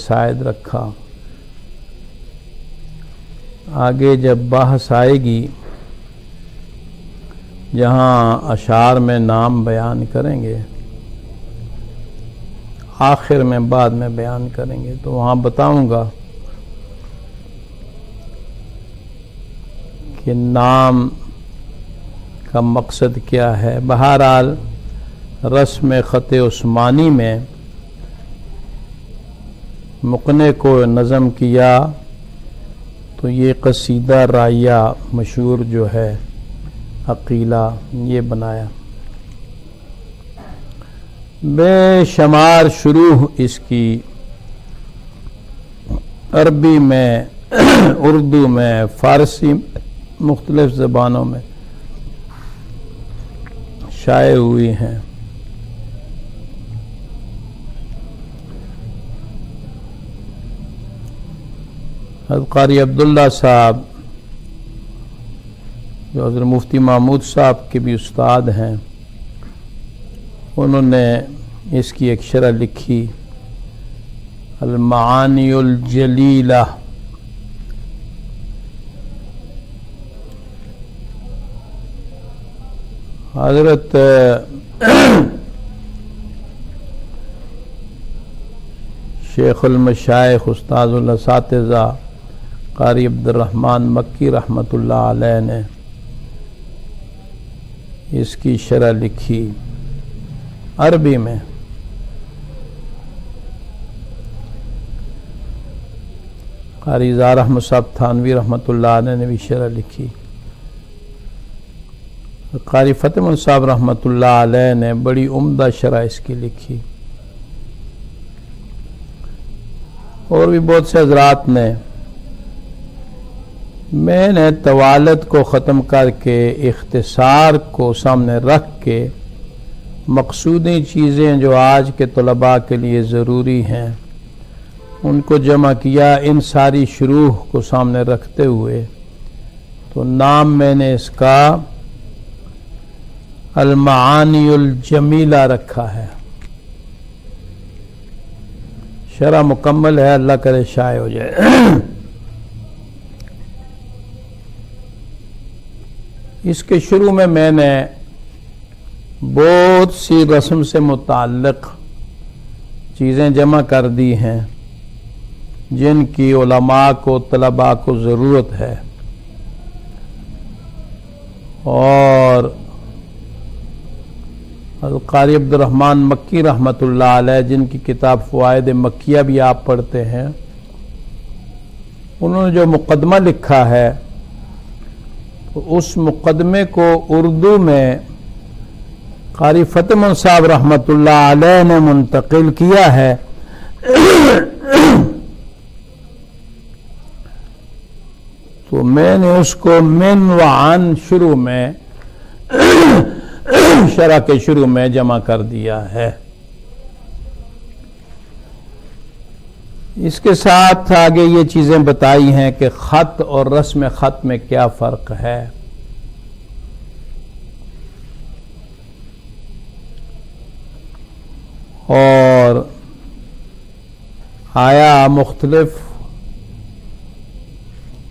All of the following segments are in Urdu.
شاید رکھا. آگے جب بحث آئے گی جہاں اشعار میں نام بیان کریں گے، آخر میں بعد میں بیان کریں گے، تو وہاں بتاؤں گا کہ نام کا مقصد کیا ہے. بہرحال رسم خط عثمانی میں مقنع کو نظم کیا تو یہ قصیدہ رائیہ مشہور جو ہے عقیلہ یہ بنایا. بے شمار شروع اس کی عربی میں، اردو میں، فارسی، مختلف زبانوں میں شائع ہوئی ہیں. حضرت قاری عبداللہ صاحب جو حضرت مفتی محمود صاحب کے بھی استاد ہیں، انہوں نے اس کی ایک شرح لکھی المعانی الجلیلہ. حضرت شیخ المشائخ استاد الاساتذہ قاری عبد الرحمن مکی رحمۃ اللہ علیہ نے اس کی شرح لکھی عربی میں. قاری اظہار احمد صاحب تھانوی رحمۃ اللہ علیہ نے بھی شرح لکھی. قاری فتح مند صاحب رحمۃ اللہ علیہ نے بڑی عمدہ شرح اس کی لکھی، اور بھی بہت سے حضرات نے. میں نے طوالت کو ختم کر کے اختصار کو سامنے رکھ کے مقصودی چیزیں جو آج کے طلباء کے لیے ضروری ہیں ان کو جمع کیا، ان ساری شروح کو سامنے رکھتے ہوئے. تو نام میں نے اس کا المعانی الجمیلہ رکھا ہے. شرح مکمل ہے، اللہ کرے شائع ہو جائے. اس کے شروع میں نے بہت سی رسم سے متعلق چیزیں جمع کر دی ہیں جن کی علماء کو، طلباء کو ضرورت ہے. اور قاری عبد الرحمن مکی رحمۃ اللہ علیہ جن کی کتاب فوائد مکیہ بھی آپ پڑھتے ہیں، انہوں نے جو مقدمہ لکھا ہے اس مقدمے کو اردو میں قاری فتح مند صاحب رحمۃ اللہ علیہ نے منتقل کیا ہے. تو میں نے اس کو من و عن شروع میں شرح کے شروع میں جمع کر دیا ہے. اس کے ساتھ آگے یہ چیزیں بتائی ہیں کہ خط اور رسم خط میں کیا فرق ہے. اور آیا مختلف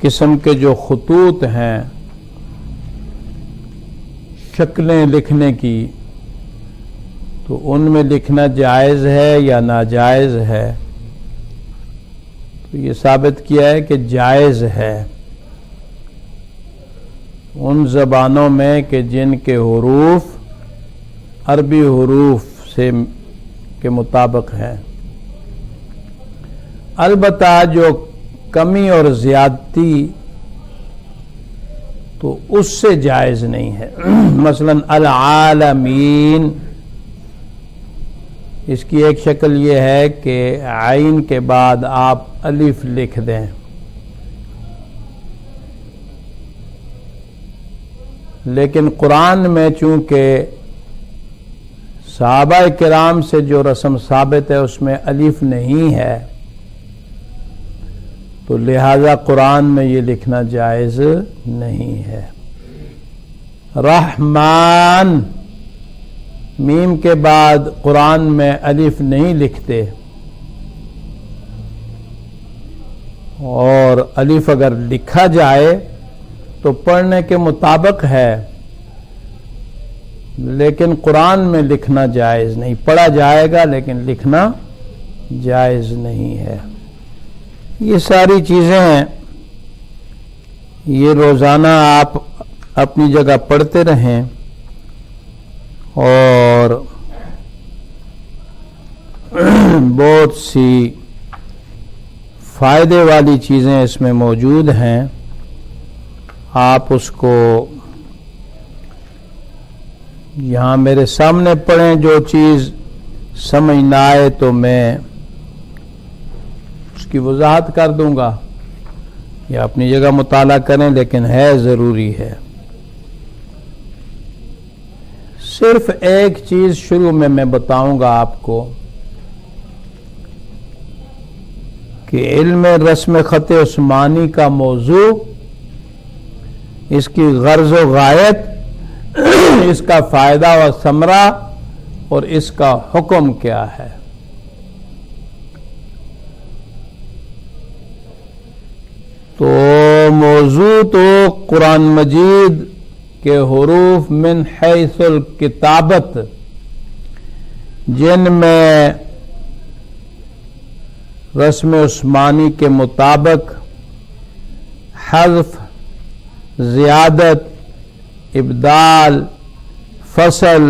قسم کے جو خطوط ہیں شکلیں لکھنے کی، تو ان میں لکھنا جائز ہے یا ناجائز ہے؟ تو یہ ثابت کیا ہے کہ جائز ہے ان زبانوں میں کہ جن کے حروف عربی حروف سے کے مطابق ہیں. البتہ جو کمی اور زیادتی تو اس سے جائز نہیں ہے. مثلا العالمین، اس کی ایک شکل یہ ہے کہ عین کے بعد آپ الف لکھ دیں، لیکن قرآن میں چونکہ صحابہ کرام سے جو رسم ثابت ہے اس میں الف نہیں ہے، تو لہذا قرآن میں یہ لکھنا جائز نہیں ہے. رحمان، میم کے بعد قرآن میں الف نہیں لکھتے، اور الف اگر لکھا جائے تو پڑھنے کے مطابق ہے، لیکن قرآن میں لکھنا جائز نہیں، پڑھا جائے گا لیکن لکھنا جائز نہیں ہے۔ یہ ساری چیزیں ہیں، یہ روزانہ آپ اپنی جگہ پڑھتے رہیں اور بہت سی فائدے والی چیزیں اس میں موجود ہیں، آپ اس کو یہاں میرے سامنے پڑھیں، جو چیز سمجھ نہ آئے تو میں اس کی وضاحت کر دوں گا، یا اپنی جگہ مطالعہ کریں، لیکن ہے ضروری ہے۔ صرف ایک چیز شروع میں بتاؤں گا آپ کو کہ علم رسم خط عثمانی کا موضوع، اس کی غرض و غایت، اس کا فائدہ و ثمرہ اور اس کا حکم کیا ہے۔ تو موضوع تو قرآن مجید کے حروف من حیث الکتابت، جن میں رسم عثمانی کے مطابق حذف، زیادت، ابدال، فصل،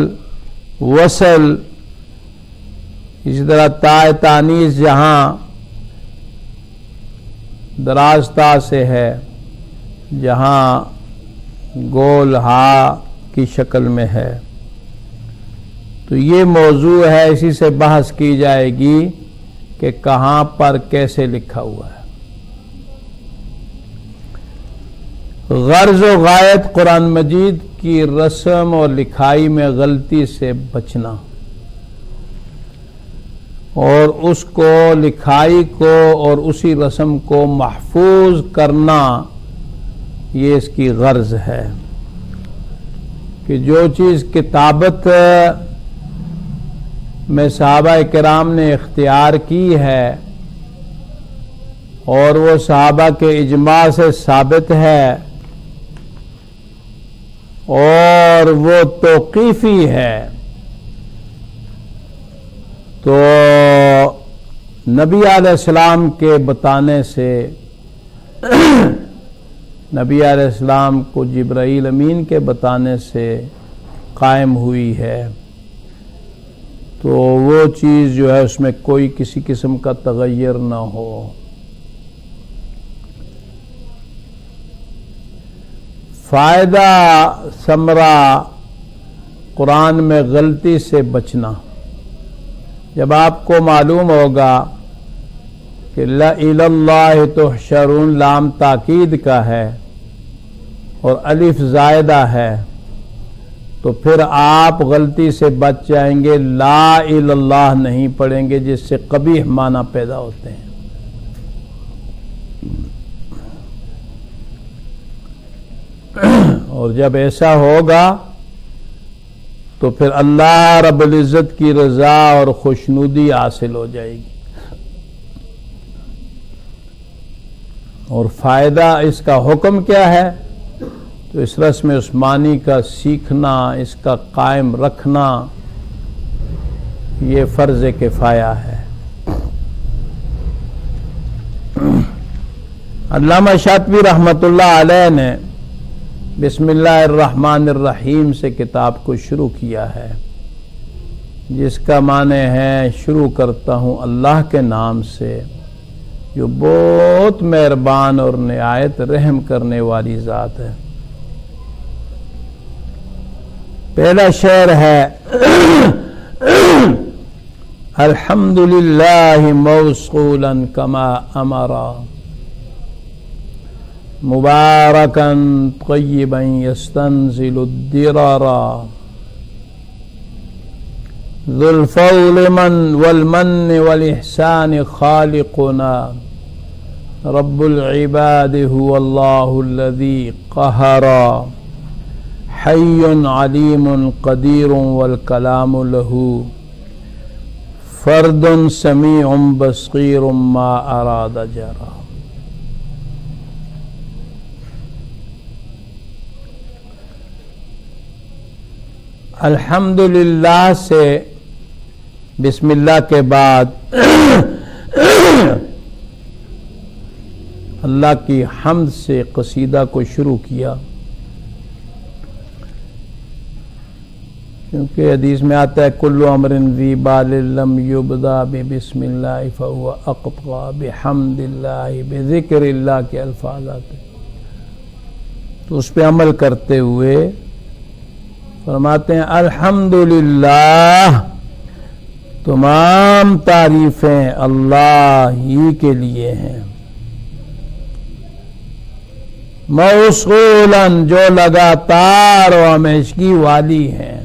وصل، اسی طرح تائے تانیث جہاں دراز تا سے ہے، جہاں گول ہا کی شکل میں ہے، تو یہ موضوع ہے، اسی سے بحث کی جائے گی کہ کہاں پر کیسے لکھا ہوا ہے۔ غرض و غایت قرآن مجید کی رسم اور لکھائی میں غلطی سے بچنا، اور اس کو، لکھائی کو اور اسی رسم کو محفوظ کرنا، یہ اس کی غرض ہے کہ جو چیز کتابت میں صحابہ کرام نے اختیار کی ہے اور وہ صحابہ کے اجماع سے ثابت ہے اور وہ توقیفی ہے، تو نبی علیہ السلام کے بتانے سے، نبی علیہ السلام کو جبرائیل امین کے بتانے سے قائم ہوئی ہے، تو وہ چیز جو ہے اس میں کوئی کسی قسم کا تغیر نہ ہو۔ فائدہ ثمرہ قرآن میں غلطی سے بچنا، جب آپ کو معلوم ہوگا کہ اِلَى اللَّهِ تُحْشَرُونَ لام تاکید کا ہے اور الف زائدہ ہے، تو پھر آپ غلطی سے بچ جائیں گے، لا اِلَى اللَّهِ نہیں پڑھیں گے، جس سے قبیح معنی پیدا ہوتے ہیں۔ اور جب ایسا ہوگا تو پھر اللہ رب العزت کی رضا اور خوشنودی حاصل ہو جائے گی، اور فائدہ اس کا حکم کیا ہے؟ تو اس رسم عثمانی کا سیکھنا، اس کا قائم رکھنا، یہ فرض کفایہ ہے۔ علامہ شاطبی رحمۃ اللہ علیہ نے بسم اللہ الرحمن الرحیم سے کتاب کو شروع کیا ہے، جس کا معنی ہے شروع کرتا ہوں اللہ کے نام سے جو بہت مہربان اور نہایت رحم کرنے والی ذات ہے۔ پہلا شعر ہے الحمدللہ موصولا کما امرا مبارکا طیبا یستنزل الدرارا ذو الفضل والمن والاحسان خالقنا رب العباد هو اللہ الذی قہرا حی علیم قدیر والکلام له فرد سمیع بصیر ما اراد جرا۔ الحمدللہ سے بسم اللہ کے بعد اللہ کی حمد سے قصیدہ کو شروع کیا، کیونکہ حدیث میں آتا ہے کل امر ذی بال لم یبدا بسم اللہ فهو اقطع بحمد اللہ بذکر اللہ کے الفاظ آتے ہیں، تو اس پہ عمل کرتے ہوئے فرماتے ہیں الحمدللہ، تمام تعریفیں اللہ ہی کے لیے ہیں، موصولاً جو لگاتار و ہمیشگی والی ہیں،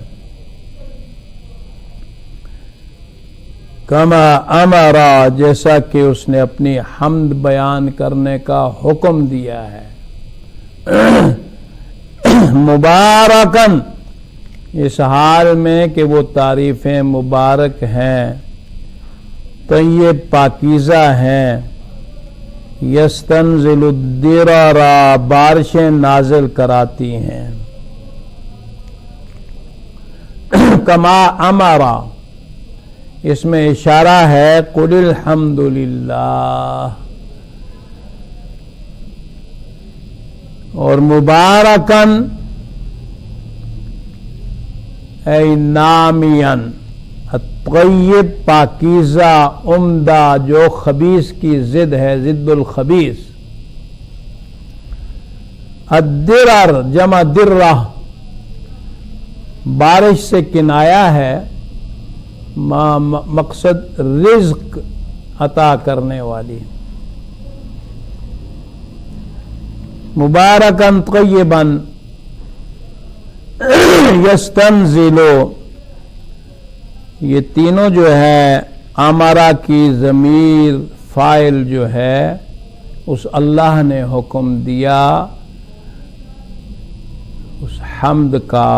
کما امرا جیسا کہ اس نے اپنی حمد بیان کرنے کا حکم دیا ہے، مبارکن اس حال میں کہ وہ تعریفیں مبارک ہیں، طیب پاکیزہ ہیں، یستنزل الدرارا بارشیں نازل کراتی ہیں، کما امرا اس میں اشارہ ہے قل الحمدللہ، اور مبارکن اے نامین، الطیب پاکیزہ عمدہ جو خبیث کی ضد ہے، ضد الخبیث، الدرر جمع درہ بارش سے کنایا ہے، مقصد رزق عطا کرنے والی، مبارکن طیبن یستنزلو، یہ تینوں جو ہے امارا کی ضمیر فاعل جو ہے اس اللہ نے حکم دیا اس حمد کا،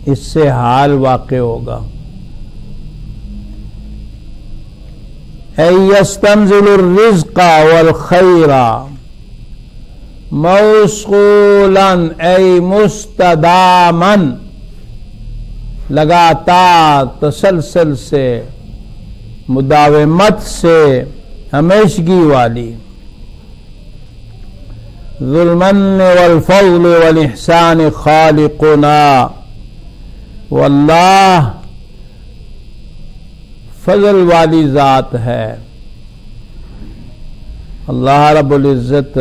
اس سے حال واقع ہوگا، اے یستنزل الرزق والخیر موصولا اے مستدامن، لگاتار تسلسل سے مداومت سے ہمیشگی والی، ذو المن والفضل والاحسان خالقنا، واللہ فضل والی ذات ہے، اللہ رب العزت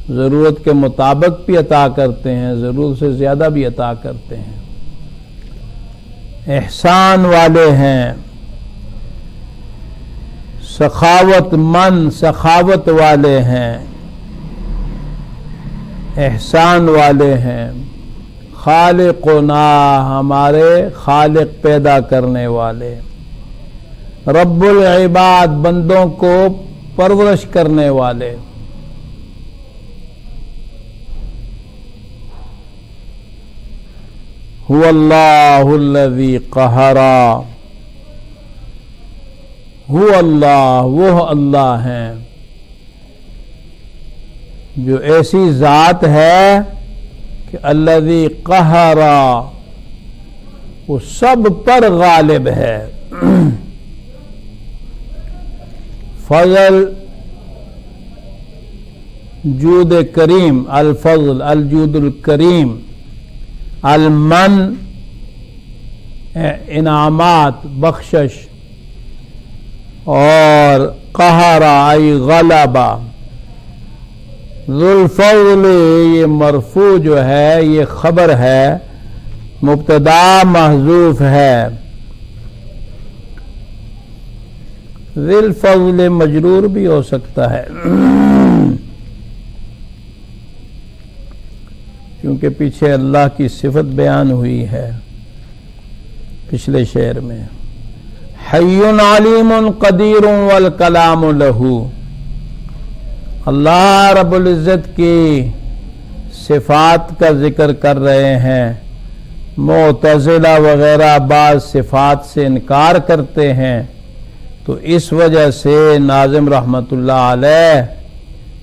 ضرورت کے مطابق بھی عطا کرتے ہیں، ضرورت سے زیادہ بھی عطا کرتے ہیں، احسان والے ہیں، سخاوت مند سخاوت والے ہیں، احسان والے ہیں، خالقنا ہمارے خالق پیدا کرنے والے، رب العباد بندوں کو پرورش کرنے والے، هو اللہ الذی قہرا، هو اللہ وہ اللہ ہیں جو ایسی ذات ہے کہ الذی قہرا وہ سب پر غالب ہے، فضل جود کریم، الفضل الجود الکریم، المن انعامات بخشش، اور قہرا ای غلبہ، ذو الفضل یہ مرفوع جو ہے یہ خبر ہے، مبتدا محذوف ہے، ذی الفضل مجرور بھی ہو سکتا ہے کیونکہ پیچھے اللہ کی صفت بیان ہوئی ہے پچھلے شعر میں، حی علیم قدیر والکلام لہو، اللہ رب العزت کی صفات کا ذکر کر رہے ہیں، معتزلہ وغیرہ بعض صفات سے انکار کرتے ہیں، تو اس وجہ سے ناظم رحمت اللہ علیہ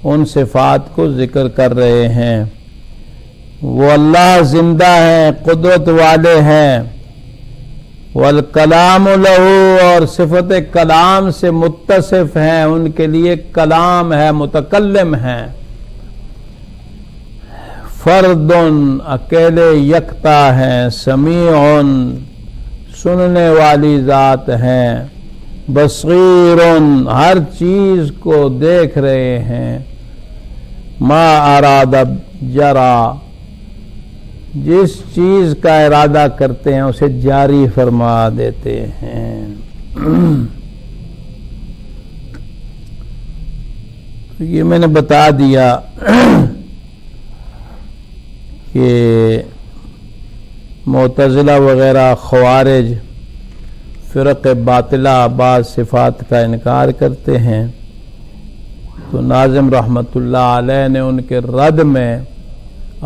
ان صفات کو ذکر کر رہے ہیں وہ اللہ زندہ ہیں، قدرت والے ہیں، والکلام لہو، اور صفت کلام سے متصف ہیں، ان کے لیے کلام ہے، متکلم ہیں، فرد، اکیلے یکتا ہیں، سمیع، سننے والی ذات ہیں، بصیر، ہر چیز کو دیکھ رہے ہیں، ما اراد جرا، جس چیز کا ارادہ کرتے ہیں اسے جاری فرما دیتے ہیں۔ تو یہ میں نے بتا دیا کہ معتزلہ وغیرہ، خوارج، فرق باطلہ بعض صفات کا انکار کرتے ہیں، تو ناظم رحمت اللہ علیہ نے ان کے رد میں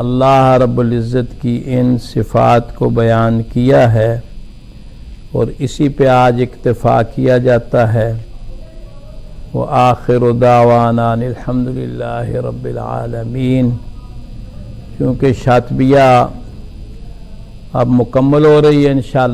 اللہ رب العزت کی ان صفات کو بیان کیا ہے، اور اسی پہ آج اکتفا کیا جاتا ہے۔ وآخر دعوانا الحمدللہ رب العالمین۔ کیونکہ شاطبیہ اب مکمل ہو رہی ہے انشاءاللہ۔